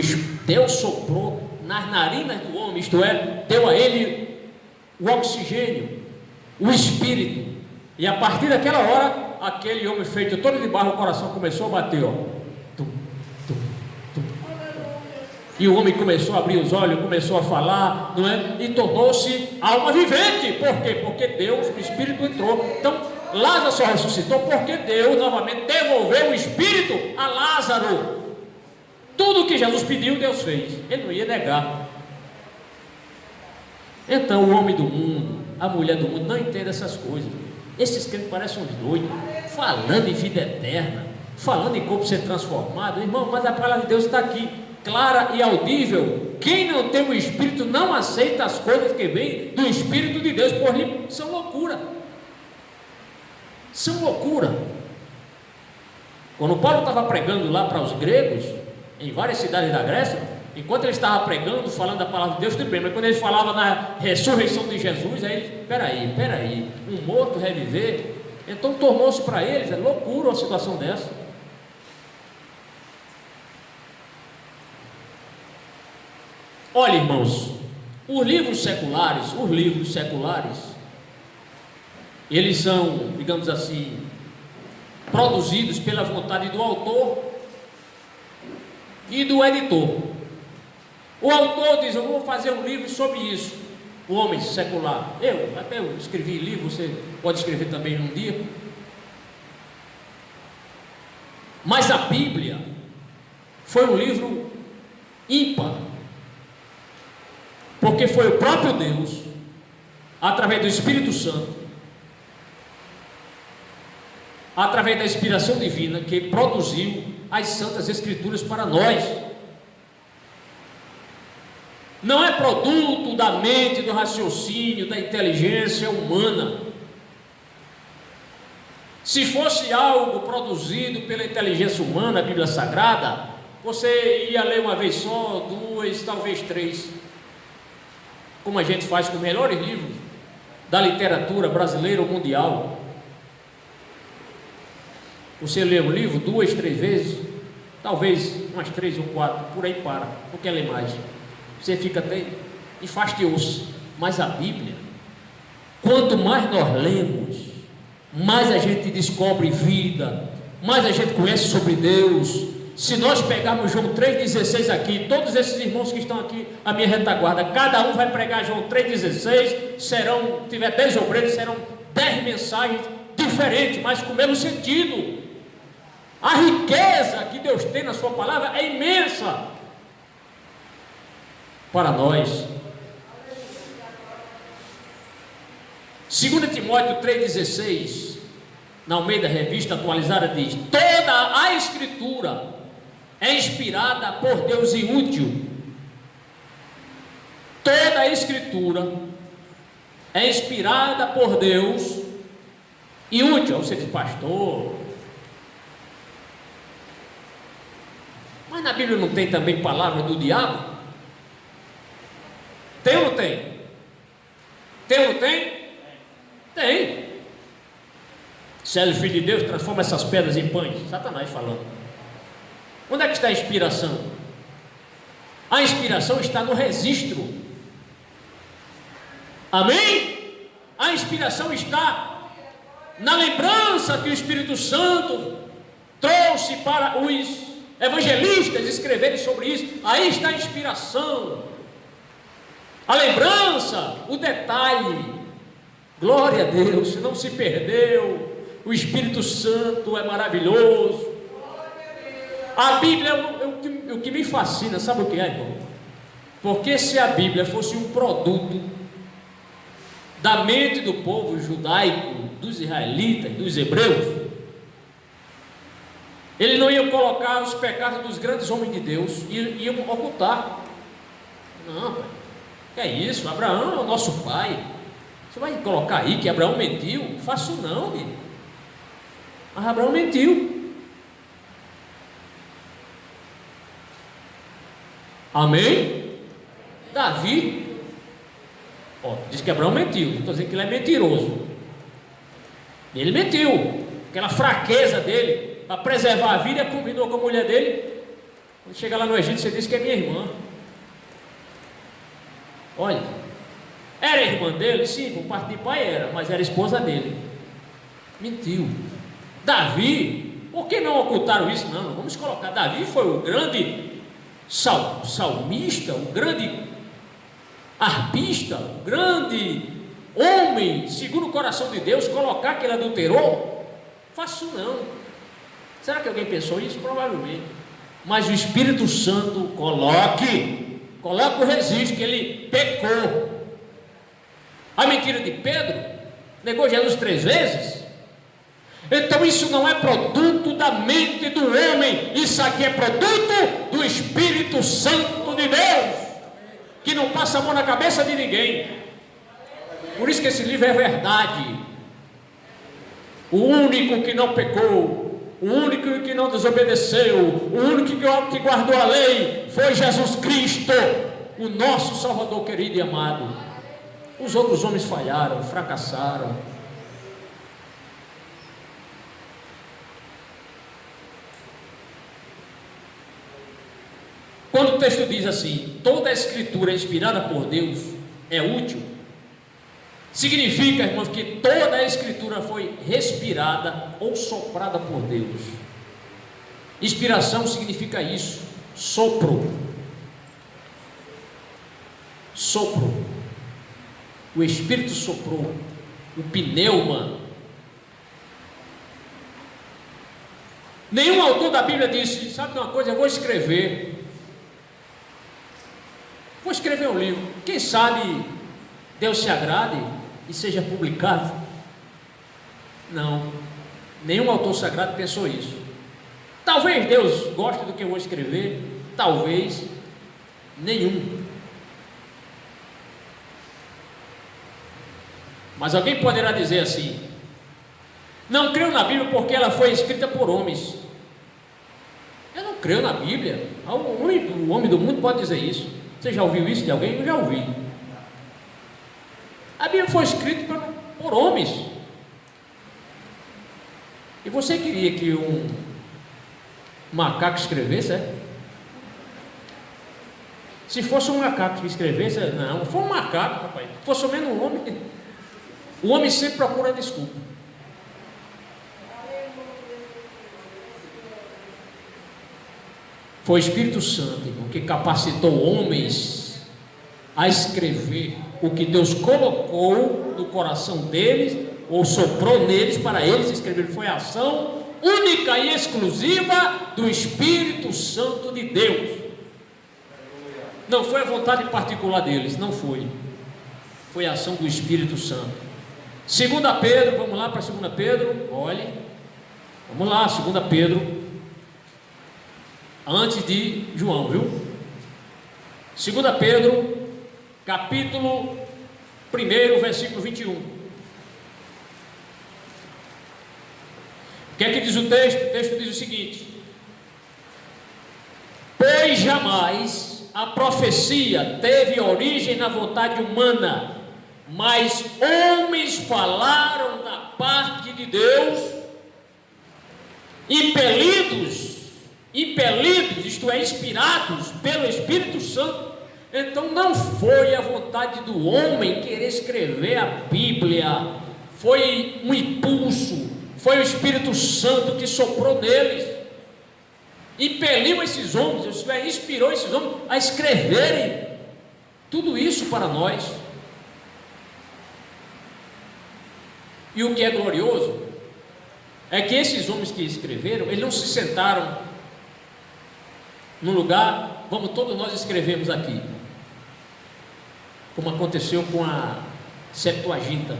Deus soprou nas narinas do homem, isto é, deu a ele o oxigênio, o espírito, e a partir daquela hora aquele homem feito todo de barro, o coração começou a bater, ó. Tum, tum, tum. E o homem começou a abrir os olhos, começou a falar, não é? E tornou-se alma vivente. Por quê? Porque Deus, o Espírito entrou. Então, Lázaro só ressuscitou porque Deus novamente devolveu o Espírito a Lázaro. Tudo que Jesus pediu, Deus fez. Ele não ia negar. Então, o homem do mundo, a mulher do mundo, não entende essas coisas. Esses crentes parecem uns doidos, falando em vida eterna, falando em como ser transformado. Irmão, mas a palavra de Deus está aqui, clara e audível. Quem não tem o Espírito não aceita as coisas que vêm do Espírito de Deus, por são loucura. São loucura. Quando Paulo estava pregando lá para os gregos, em várias cidades da Grécia, enquanto ele estava pregando, falando a palavra de Deus, tudo bem, mas quando ele falava na ressurreição de Jesus, aí ele, peraí, um morto reviver, então tornou-se para eles, é loucura uma situação dessa. Olha, irmãos, os livros seculares, eles são, digamos assim, produzidos pela vontade do autor e do editor. O autor diz: eu vou fazer um livro sobre isso. O homem secular, eu escrevi livro, você pode escrever também um dia. Mas a Bíblia foi um livro ímpar, porque foi o próprio Deus, através do Espírito Santo, através da inspiração divina, que produziu as Santas Escrituras para nós. Não é produto da mente, do raciocínio, da inteligência humana. Se fosse algo produzido pela inteligência humana, a Bíblia Sagrada, você ia ler uma vez só, duas, talvez três, como a gente faz com os melhores livros da literatura brasileira ou mundial. Você lê um livro 2, 3 vezes, talvez umas 3 ou 4, por aí para, não quer ler mais. Você fica até enfastiou-se. Mas a Bíblia, quanto mais nós lemos, mais a gente descobre vida, mais a gente conhece sobre Deus. Se nós pegarmos João 3,16 aqui, todos esses irmãos que estão aqui à minha retaguarda, cada um vai pregar João 3,16, tiver 10 obreiros, serão 10 mensagens diferentes, mas com o mesmo sentido. A riqueza que Deus tem na sua palavra é imensa para nós. 2 Timóteo 3,16, na Almeida Revista Atualizada, diz: toda a Escritura é inspirada por Deus e útil. Toda a Escritura é inspirada por Deus e útil. Você diz: pastor, mas na Bíblia não tem também palavra do diabo? Tem ou não tem? Tem ou não tem? Tem. Se és o filho de Deus, transforma essas pedras em pães. Satanás falando. Onde é que está a inspiração? A inspiração está no registro. Amém? A inspiração está na lembrança que o Espírito Santo trouxe para os evangelistas escreverem sobre isso. Aí está a inspiração, a lembrança, o detalhe. Glória a Deus, não se perdeu. O Espírito Santo é maravilhoso. A Bíblia é o que me fascina, sabe o que é, irmão? Porque se a Bíblia fosse um produto da mente do povo judaico, dos israelitas, dos hebreus, ele não ia colocar os pecados dos grandes homens de Deus, iam ocultar. Não, pai, que é isso? Abraão é o nosso pai. Você vai colocar aí que Abraão mentiu? Faço não, filho. Mas Abraão mentiu. Amém? Davi, diz que Abraão mentiu. Não estou dizendo que ele é mentiroso. Ele mentiu. Aquela fraqueza dele, para preservar a vida, combinou com a mulher dele. Quando chega lá no Egito, você diz que é minha irmã. Olha, era irmã dele? Sim, por parte de pai era, mas era esposa dele. Mentiu. Davi, por que não ocultaram isso? Não, vamos colocar. Davi foi o grande salmista, o grande arpista, o grande homem, segundo o coração de Deus. Colocar que ele adulterou, fácil não. Será que alguém pensou isso? Provavelmente. Mas o Espírito Santo coloque o registro que ele pecou. A mentira de Pedro, negou Jesus 3 vezes. Então isso não é produto da mente do homem, isso aqui é produto do Espírito Santo de Deus, que não passa a mão na cabeça de ninguém. Por isso que esse livro é verdade. O único que não pecou, o único que não desobedeceu, o único que guardou a lei foi Jesus Cristo, o nosso Salvador querido e amado. Os outros homens falharam, fracassaram. Quando o texto diz assim, toda a escritura inspirada por Deus é útil, significa, irmãos, que toda a escritura foi respirada ou soprada por Deus. Inspiração significa isso, sopro. Sopro. O Espírito soprou, o pneuma. Nenhum autor da Bíblia disse, sabe de uma coisa, eu vou escrever um livro, quem sabe Deus se agrade e seja publicado. Não, nenhum autor sagrado pensou isso. Talvez Deus goste do que eu vou escrever, talvez nenhum. Mas alguém poderá dizer assim, não creio na Bíblia porque ela foi escrita por homens. Eu não creio na Bíblia. O homem do mundo pode dizer isso. Você já ouviu isso de alguém? Eu já ouvi. A Bíblia foi escrita por homens. E você queria que um macaco escrevesse, é? Se fosse um macaco que escrevesse, não, foi um macaco, rapaz. Se fosse ao menos um homem, o homem sempre procura desculpa. Foi o Espírito Santo, irmão, que capacitou homens a escrever o que Deus colocou no coração deles, ou soprou neles para eles escreverem. Foi a ação única e exclusiva do Espírito Santo de Deus. Não foi a vontade particular deles, não foi. Foi a ação do Espírito Santo. 2 Pedro, vamos lá para 2 Pedro, olhe. Vamos lá, 2 Pedro. Antes de João, viu? 2 Pedro, capítulo 1, versículo 21. O que é que diz o texto? O texto diz o seguinte: pois jamais a profecia teve origem na vontade humana, mas homens falaram da parte de Deus, impelidos, isto é, inspirados pelo Espírito Santo. Então não foi a vontade do homem querer escrever a Bíblia, foi um impulso, foi o Espírito Santo que soprou neles, impeliu esses homens, isto é, inspirou esses homens a escreverem tudo isso para nós. E o que é glorioso é que esses homens que escreveram, eles não se sentaram num lugar, vamos todos nós escrevemos aqui, como aconteceu com a Septuaginta.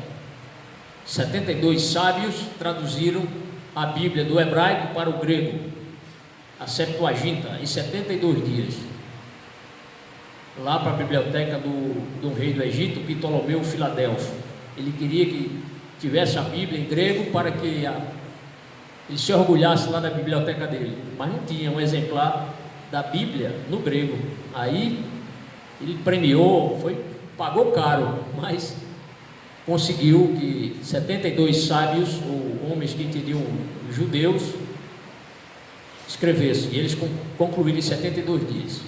72 sábios traduziram a Bíblia do hebraico para o grego, a Septuaginta, em 72 dias, lá para a biblioteca do rei do Egito, Ptolomeu Filadelfo. Ele queria que tivesse a Bíblia em grego para que ele se orgulhasse lá da biblioteca dele, mas não tinha um exemplar da Bíblia no grego. Aí ele premiou, pagou caro, mas conseguiu que 72 sábios, ou homens que entendiam judeus, escrevessem, e eles concluíram em 72 dias.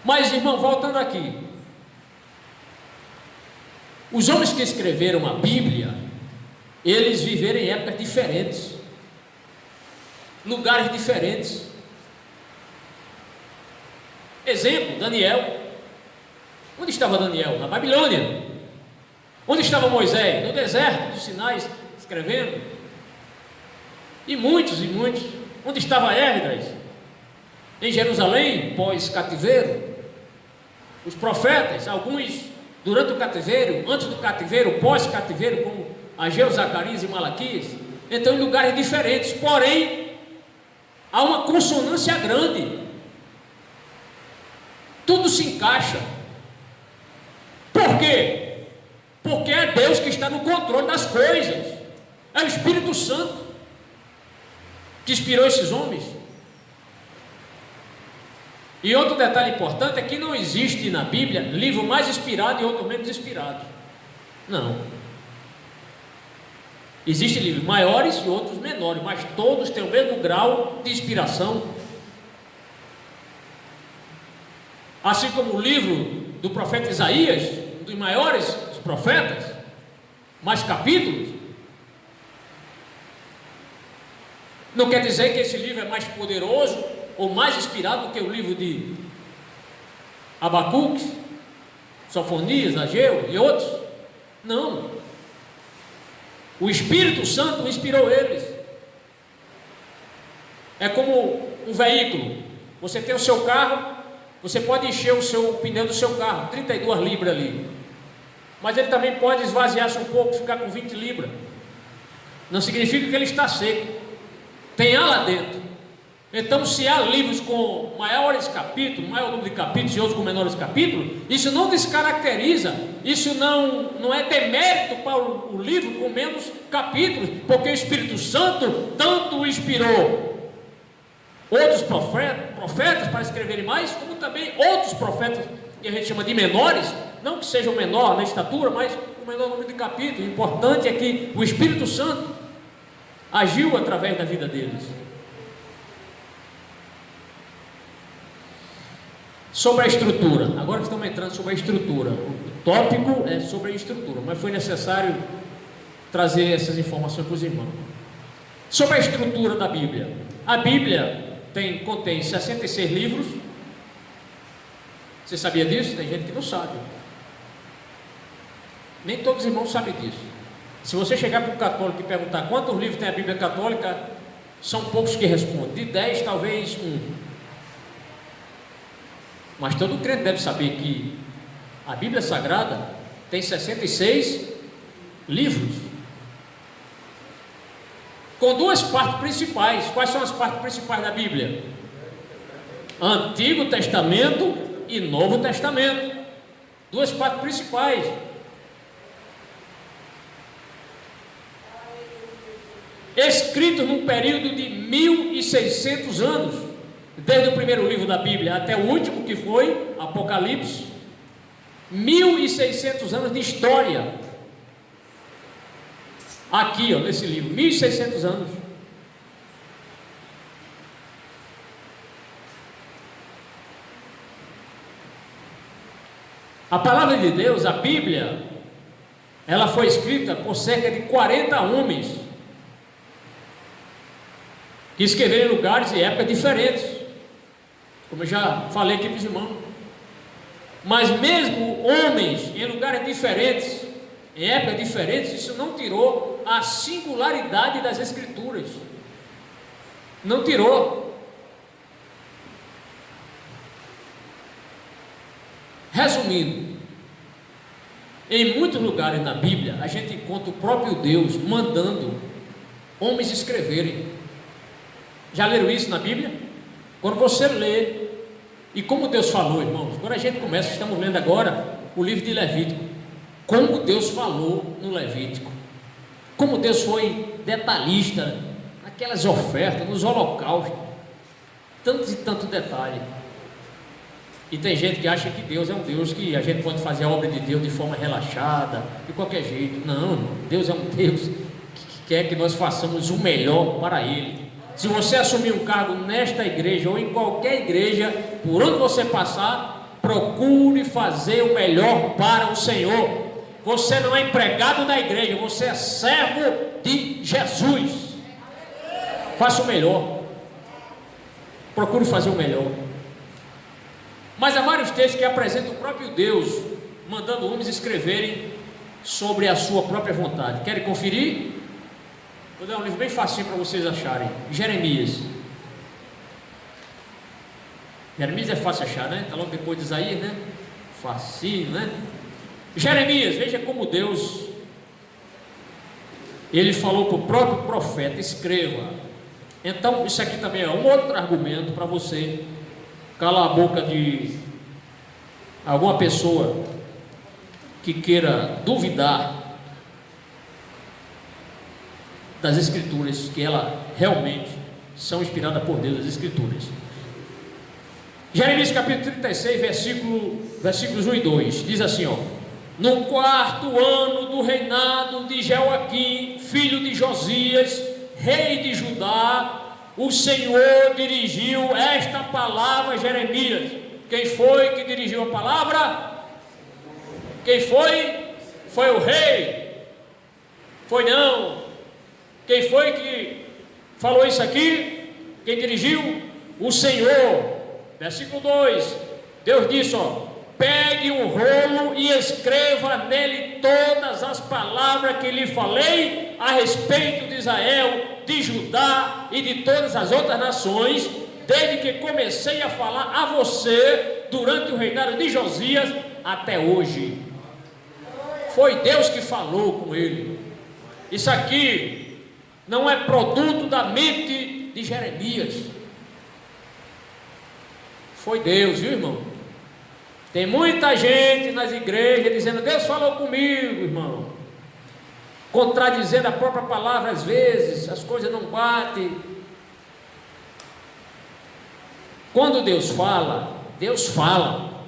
Mas, irmão, voltando aqui, os homens que escreveram a Bíblia, eles viveram em épocas diferentes. lugares diferentes. Exemplo, Daniel. Onde estava Daniel? Na Babilônia. Onde estava Moisés? No deserto do Sinai, escrevendo. E muitos. Onde estava Esdras? Em Jerusalém, pós-cativeiro. Os profetas, alguns durante o cativeiro, antes do cativeiro, pós-cativeiro, como Ageu, Zacarias e Malaquias. Então, em lugares diferentes, porém, há uma consonância grande. Tudo se encaixa. Por quê? Porque é Deus que está no controle das coisas. É o Espírito Santo que inspirou esses homens. E outro detalhe importante é que não existe na Bíblia livro mais inspirado e outro menos inspirado. Não. Existem livros maiores e outros menores, mas todos têm o mesmo grau de inspiração. Assim como o livro do profeta Isaías, um dos maiores dos profetas, mais capítulos, não quer dizer que esse livro é mais poderoso ou mais inspirado do que o livro de Abacuque, Sofonias, Ageu e outros. Não. O Espírito Santo inspirou eles. É como um veículo. Você tem o seu carro, você pode encher o pneu do seu carro, 32 libras ali. Mas ele também pode esvaziar-se um pouco, ficar com 20 libras. Não significa que ele está seco. Tem ar lá dentro. Então, se há livros com maiores capítulos, maior número de capítulos e outros com menores capítulos, isso não descaracteriza, isso não é demérito para o livro com menos capítulos, porque o Espírito Santo tanto inspirou outros profetas para escreverem mais, como também outros profetas que a gente chama de menores, não que sejam menor na estatura, mas com menor número de capítulos. O importante é que o Espírito Santo agiu através da vida deles. Sobre a estrutura, agora que estamos entrando sobre a estrutura, o tópico é sobre a estrutura, mas foi necessário trazer essas informações para os irmãos. Sobre a estrutura da Bíblia, a Bíblia contém 66 livros. Você sabia disso? Tem gente que não sabe. Nem todos os irmãos sabem disso. Se você chegar para um católico e perguntar quantos livros tem a Bíblia católica, são poucos que respondem. De 10, talvez um. Mas todo crente deve saber que a Bíblia Sagrada tem 66 livros, com duas partes principais. Quais são as partes principais da Bíblia? Antigo Testamento e Novo Testamento. Duas partes principais. Escritos num período de 1600 anos. Desde o primeiro livro da Bíblia até o último, que foi Apocalipse. 1600 anos de história. Aqui, nesse livro, 1600 anos. A palavra de Deus, a Bíblia, ela foi escrita por cerca de 40 homens que escreveram em lugares e épocas diferentes, como eu já falei aqui para os irmãos. Mas mesmo homens em lugares diferentes, em épocas diferentes, isso não tirou a singularidade das Escrituras. Não tirou. Resumindo, em muitos lugares na Bíblia a gente encontra o próprio Deus mandando homens escreverem. Já leram isso na Bíblia? Quando você lê, e como Deus falou, irmãos, quando a gente começa, estamos lendo agora o livro de Levítico, como Deus falou no Levítico, como Deus foi detalhista naquelas ofertas, nos holocaustos, tantos e tantos detalhes. E tem gente que acha que Deus é um Deus que a gente pode fazer a obra de Deus de forma relaxada, de qualquer jeito. Não, Deus é um Deus que quer que nós façamos o melhor para Ele. Se você assumir um cargo nesta igreja ou em qualquer igreja, por onde você passar, procure fazer o melhor para o Senhor. Você não é empregado da igreja, você é servo de Jesus. Faça o melhor. procure fazer o melhor. Mas há vários textos que apresentam o próprio Deus mandando homens escreverem sobre a sua própria vontade. Querem conferir? Vou dar um livro bem facinho para vocês acharem. Jeremias. Jeremias é fácil achar, né? Está logo depois de Isaías, né? Facinho, né? Jeremias, veja como Deus, ele falou para o próprio profeta: escreva. Então, isso aqui também é um outro argumento para você calar a boca de alguma pessoa que queira duvidar das Escrituras, que elas realmente são inspiradas por Deus, as Escrituras. Jeremias capítulo 36, versículos 1 e 2, diz assim, ó: no 4º ano do reinado de Jeoaquim, filho de Josias, rei de Judá, o Senhor dirigiu esta palavra a Jeremias. Quem foi que dirigiu a palavra? Quem foi? Foi o rei? Foi não. Quem foi que falou isso aqui? Quem dirigiu? O Senhor. Versículo 2, Deus disse, ó: pegue um rolo e escreva nele todas as palavras que lhe falei a respeito de Israel, de Judá e de todas as outras nações, desde que comecei a falar a você durante o reinado de Josias até hoje. Foi Deus que falou com ele. Isso aqui não é produto da mente de Jeremias. Foi Deus, viu, irmão? Tem muita gente nas igrejas dizendo: Deus falou comigo, irmão, contradizendo a própria palavra. Às vezes as coisas não batem. Quando Deus fala, Deus fala.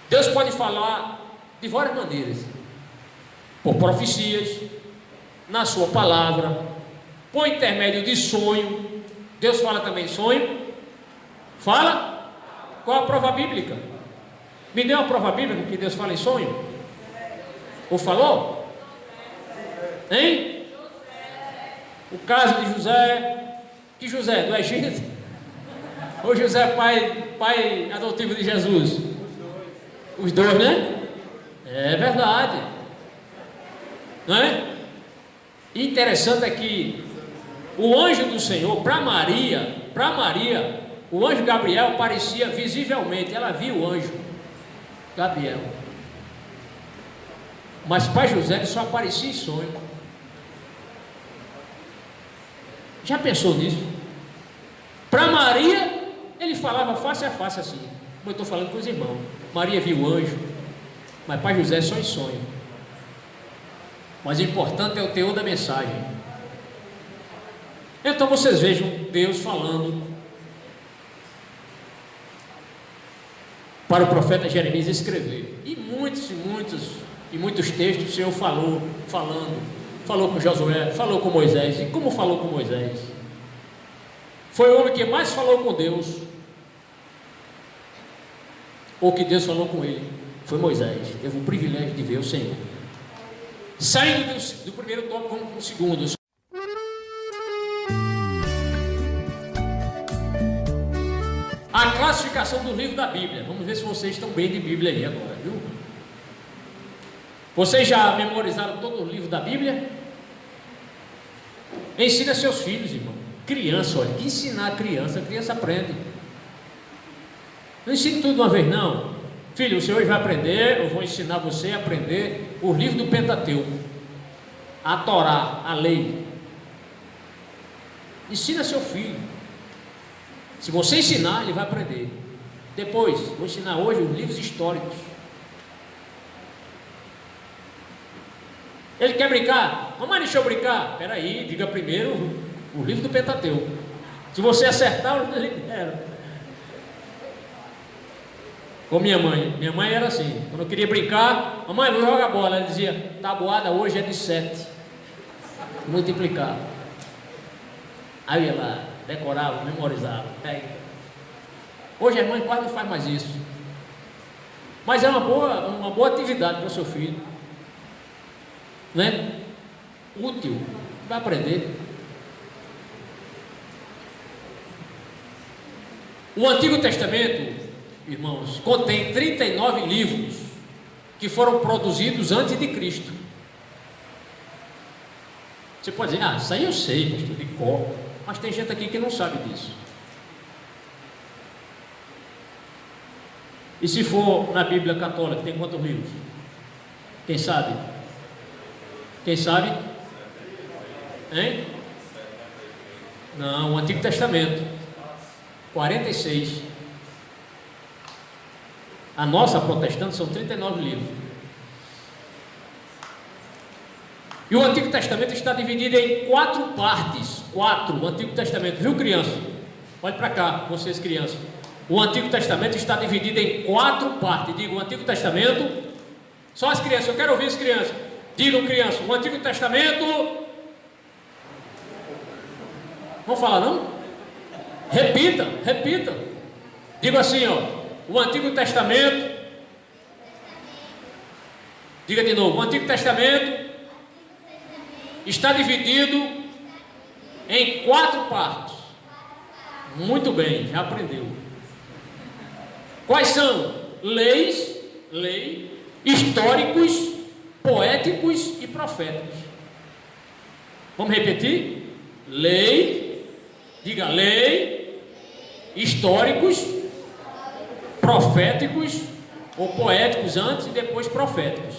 Deus pode falar de várias maneiras: por profecias, na sua palavra, por intermédio de sonho. Deus fala também sonho. Fala? Qual a prova bíblica? Me dê uma prova bíblica que Deus fala em sonho. Ou falou? Hein? O caso de José. Que José? Do Egito? Ou José, pai adotivo de Jesus? Os dois, né? É verdade. Não é? E interessante é que o anjo do Senhor, para Maria, o anjo Gabriel aparecia visivelmente. Ela viu o anjo Gabriel. Mas para José ele só aparecia em sonho. Já pensou nisso? Para Maria ele falava face a face assim, como eu estou falando com os irmãos. Maria viu o anjo, mas para José só em sonho. Mas o importante é o teor da mensagem. Então vocês vejam Deus falando para o profeta Jeremias escrever. E muitos textos o Senhor falou com Josué, falou com Moisés. E como falou com Moisés? Foi o homem que mais falou com Deus, ou que Deus falou com ele, foi Moisés. Teve o privilégio de ver o Senhor. Saindo do primeiro tópico, vamos para o segundo. A classificação do livro da Bíblia. Vamos ver se vocês estão bem de Bíblia aí agora, viu? Vocês já memorizaram todo o livro da Bíblia? Ensina seus filhos, irmão. Criança, olha, que ensinar a criança aprende. Não ensine tudo de uma vez, não. Filho, o senhor vai aprender, eu vou ensinar você a aprender o livro do Pentateuco, a Torá, a lei. Ensina seu filho. Se você ensinar, ele vai aprender. Depois, vou ensinar hoje os livros históricos. Ele quer brincar? Mamãe, deixa eu brincar. Espera aí, diga primeiro o livro do Pentateuco. Se você acertar, eu libero. Com minha mãe era assim. Quando eu queria brincar: mamãe, vou jogar bola. Ela dizia: tabuada hoje é de 7. Multiplicar. Aí eu ia lá, decorava, memorizava. Hoje a mãe quase não faz mais isso. Mas é uma boa atividade para o seu filho. Né? Útil. Vai aprender. O Antigo Testamento, irmãos, contém 39 livros que foram produzidos antes de Cristo. Você pode dizer, isso aí eu sei, pastor, de cor. Mas tem gente aqui que não sabe disso. E se for na Bíblia Católica, tem quantos livros? Quem sabe? Quem sabe? Hein? Não, o Antigo Testamento 46. A nossa protestante são 39 livros. E o Antigo Testamento está dividido em 4 partes. 4, o Antigo Testamento, viu, criança? Olhe para cá, vocês crianças. O Antigo Testamento está dividido em 4 partes. Digo, o Antigo Testamento. Só as crianças, eu quero ouvir as crianças. Digam, crianças, o Antigo Testamento. Vamos falar, não? Repita, repita. Digo assim, ó. O Antigo Testamento. Diga de novo. O Antigo Testamento está dividido em 4 partes. Muito bem, já aprendeu. Quais são? Leis, históricos, poéticos e proféticos. Vamos repetir? Lei, diga lei, históricos, proféticos ou poéticos antes e depois proféticos,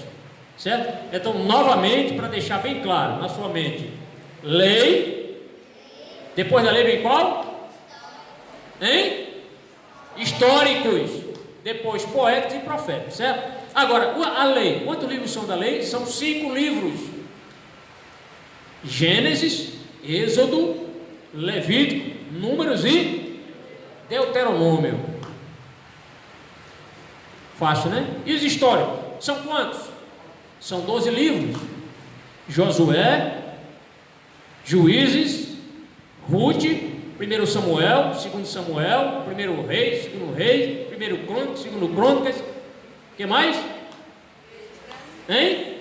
certo? Então, novamente, para deixar bem claro na sua mente, lei, depois da lei vem qual? Hein? Históricos, depois poéticos e proféticos, certo? Agora, a lei, quantos livros são da lei? São 5 livros: Gênesis, Êxodo, Levítico, Números e Deuteronômio. Fácil, né? E os históricos? São quantos? São 12 livros: Josué, Juízes, Ruth, 1 Samuel, 2 Samuel, 1 Reis, 2 Reis, 1 Crônicas, 2 Crônicas. O que mais? Hein?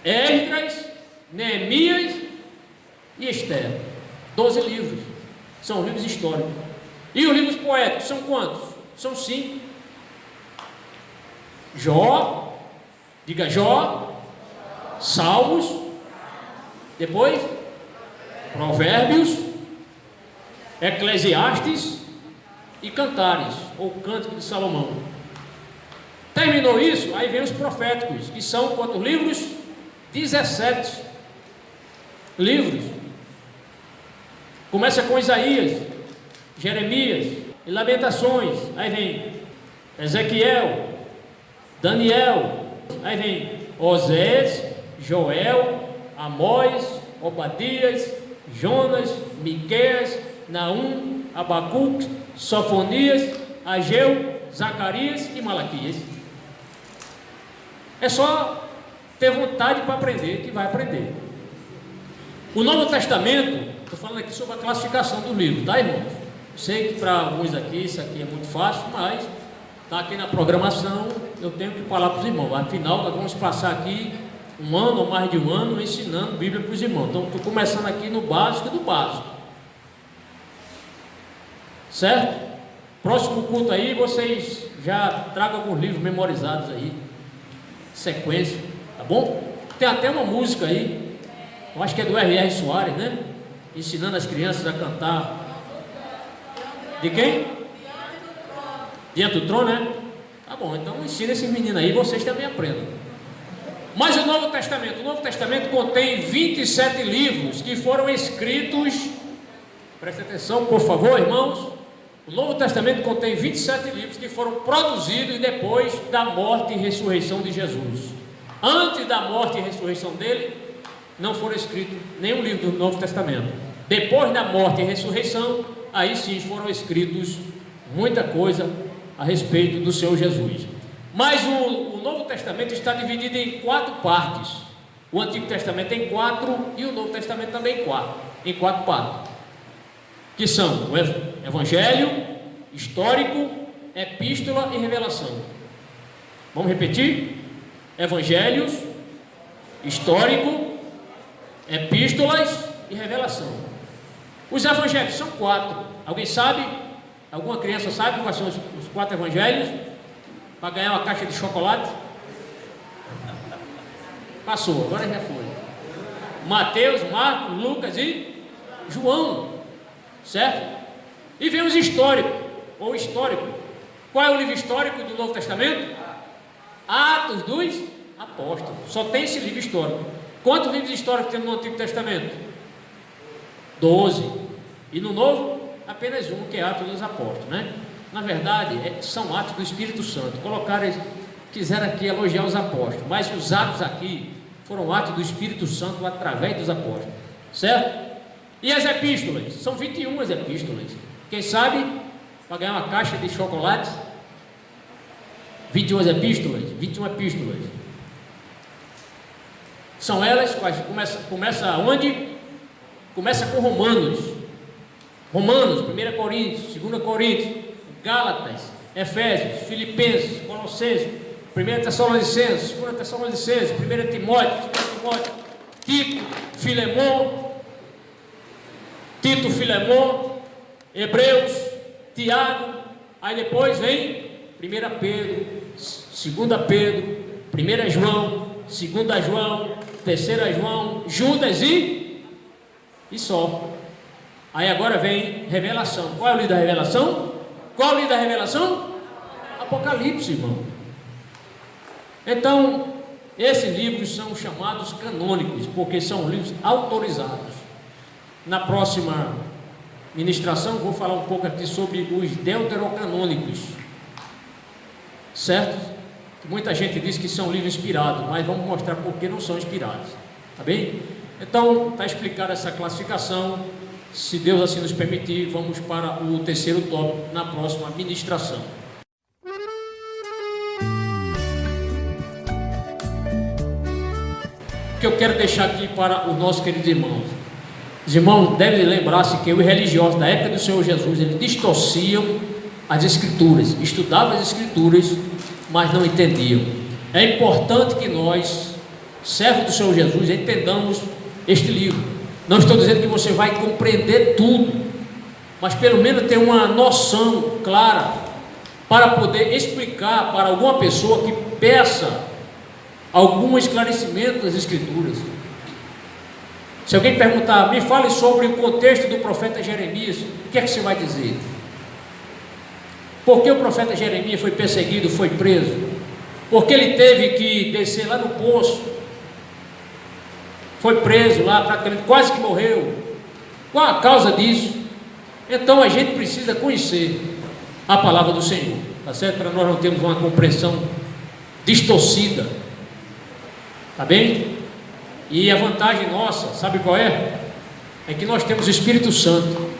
Esdras, Neemias e Esther. 12 livros. São livros históricos. E os livros poéticos são quantos? São 5. Jó, diga Jó, Salmos, depois Provérbios, Eclesiastes e Cantares, ou Cântico de Salomão. Terminou isso, aí vem os proféticos, que são quantos livros? 17 livros. Começa com Isaías, Jeremias e Lamentações. Aí vem Ezequiel, Daniel. Aí vem Osés, Joel, Amós, Obadias, Jonas, Miqueias, Naum, Abacuque, Sofonias, Ageu, Zacarias e Malaquias. É só ter vontade para aprender, que vai aprender. O Novo Testamento, estou falando aqui sobre a classificação do livro, tá, irmãos? Sei que para alguns aqui isso aqui é muito fácil, mas está aqui na programação, eu tenho que falar para os irmãos. Afinal, nós vamos passar aqui 1 ano ou mais de 1 ano ensinando Bíblia para os irmãos. Então, estou começando aqui no básico do básico. Certo? Próximo culto aí, vocês já tragam alguns livros memorizados aí. Sequência, tá bom? Tem até uma música aí, eu acho que é do R.R. Soares, né? Ensinando as crianças a cantar. De quem? Diante do trono, né? Tá bom, então ensina esses meninos aí, vocês também aprendam. Mas o Novo Testamento contém 27 livros que foram escritos. Preste atenção, por favor, irmãos. O Novo Testamento contém 27 livros que foram produzidos depois da morte e ressurreição de Jesus. Antes da morte e ressurreição dele, não foram escritos nenhum livro do Novo Testamento. Depois da morte e ressurreição, aí sim foram escritos muita coisa a respeito do Senhor Jesus. Mas o Novo Testamento está dividido em 4 partes. O Antigo Testamento em 4 e o Novo Testamento também em 4 partes. Que são o Evangelho, Histórico, Epístola e Revelação. Vamos repetir? Evangelhos, Histórico, Epístolas e Revelação. Os Evangelhos são 4. Alguém sabe? Alguma criança sabe quais são os 4 evangelhos? Para ganhar uma caixa de chocolate? Passou, agora já foi. Mateus, Marcos, Lucas e João, certo? E vem os históricos, ou histórico. Qual é o livro histórico do Novo Testamento? Atos dos Apóstolos. Só tem esse livro histórico. Quantos livros históricos tem no Antigo Testamento? 12. E no Novo, apenas um, que é Atos dos Apóstolos, né? Na verdade, são atos do Espírito Santo. Quiseram aqui elogiar os apóstolos, mas os atos aqui foram atos do Espírito Santo através dos apóstolos, certo? E as epístolas? São 21 as epístolas. Quem sabe, para ganhar uma caixa de chocolate, 21 epístolas, 21 epístolas. São elas quais? Começa onde? Começa com Romanos, 1 Coríntios, 2 Coríntios, Gálatas, Efésios, Filipenses, Colossenses, 1 Tessalonicenses, 2 Tessalonicenses, 1 Timóteo, Tito, Filemon, Hebreus, Tiago, aí depois vem 1 Pedro, 2 Pedro, 1 João, 2 João, 3 João, Judas e só. Aí agora vem revelação. Qual é o livro da revelação? Qual é o livro da revelação? Apocalipse, irmão. Então, esses livros são chamados canônicos, porque são livros autorizados. Na próxima ministração, vou falar um pouco aqui sobre os deuterocanônicos, certo? Muita gente diz que são livros inspirados, mas vamos mostrar por que não são inspirados, tá bem? Então, está explicada essa classificação. Se Deus assim nos permitir, vamos para o terceiro tópico na próxima ministração. O que eu quero deixar aqui para os nossos queridos irmãos. Os irmãos devem lembrar-se que os religiosos da época do Senhor Jesus, eles distorciam as Escrituras, estudavam as Escrituras, mas não entendiam. É importante que nós, servos do Senhor Jesus, entendamos este livro. Não estou dizendo que você vai compreender tudo, mas pelo menos ter uma noção clara para poder explicar para alguma pessoa que peça algum esclarecimento das Escrituras. Se alguém perguntar, me fale sobre o contexto do profeta Jeremias, o que é que você vai dizer? Por que o profeta Jeremias foi perseguido, foi preso? Porque ele teve que descer lá no poço, foi preso lá, praticamente quase que morreu. Qual a causa disso? Então a gente precisa conhecer a palavra do Senhor, tá certo? Para nós não termos uma compreensão distorcida, tá bem? E a vantagem nossa, sabe qual é? É que nós temos o Espírito Santo.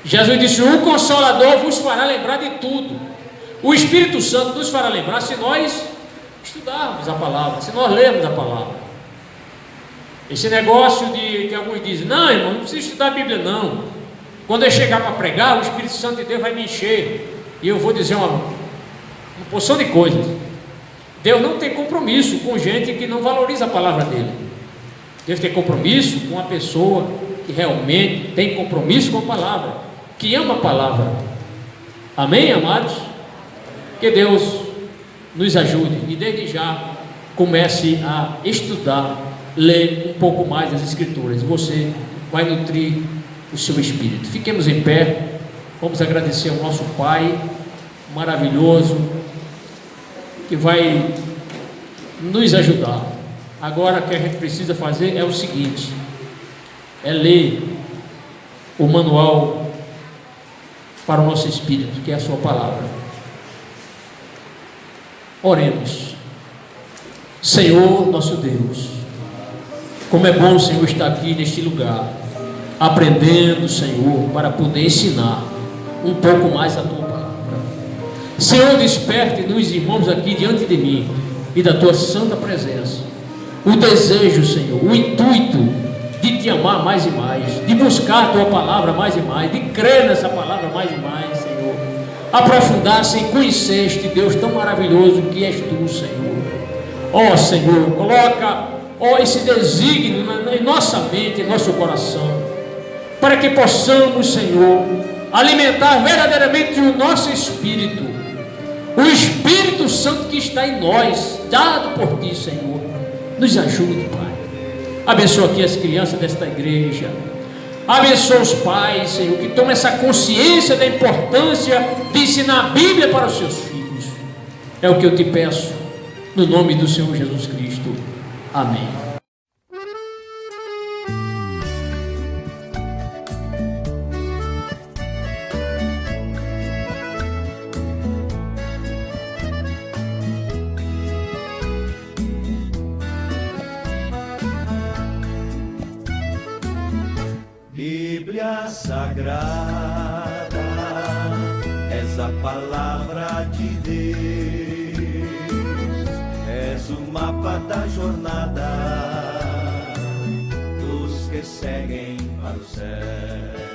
Jesus disse: o Consolador vos fará lembrar de tudo. O Espírito Santo nos fará lembrar se nós estudarmos a palavra, se nós lermos a palavra. Esse negócio de que alguns dizem, não, irmão, não precisa estudar a Bíblia não. Quando eu chegar para pregar, o Espírito Santo de Deus vai me encher e eu vou dizer uma porção de coisas. Deus não tem compromisso com gente que não valoriza a palavra dele. Deus tem compromisso com uma pessoa que realmente tem compromisso com a palavra, que ama a palavra. Amém, amados? Que Deus nos ajude e desde já comece a estudar, ler um pouco mais as Escrituras. Você vai nutrir o seu espírito. Fiquemos em pé. Vamos agradecer ao nosso Pai maravilhoso, que vai nos ajudar. Agora o que a gente precisa fazer é o seguinte: é ler o manual para o nosso espírito, que é a sua palavra. Oremos. Senhor nosso Deus, como é bom, Senhor, estar aqui neste lugar, aprendendo, Senhor, para poder ensinar um pouco mais a Tua palavra. Senhor, desperte nos irmãos aqui diante de mim e da Tua santa presença o desejo, Senhor, o intuito de Te amar mais e mais, de buscar a Tua palavra mais e mais, de crer nessa palavra mais e mais, Senhor, aprofundar-se em conhecer este Deus tão maravilhoso que és Tu, Senhor. Ó Senhor, coloca esse desígnio em nossa mente, em nosso coração, para que possamos, Senhor, alimentar verdadeiramente o nosso espírito, o Espírito Santo que está em nós, dado por Ti, Senhor. Nos ajude, Pai. Abençoa aqui as crianças desta igreja. Abençoa os pais, Senhor, que tomam essa consciência da importância de ensinar a Bíblia para os seus filhos. É o que eu te peço, no nome do Senhor Jesus Cristo. Amém. Bíblia Sagrada, és a palavra de Deus, és o mapa da jornada dos que seguem para o céu.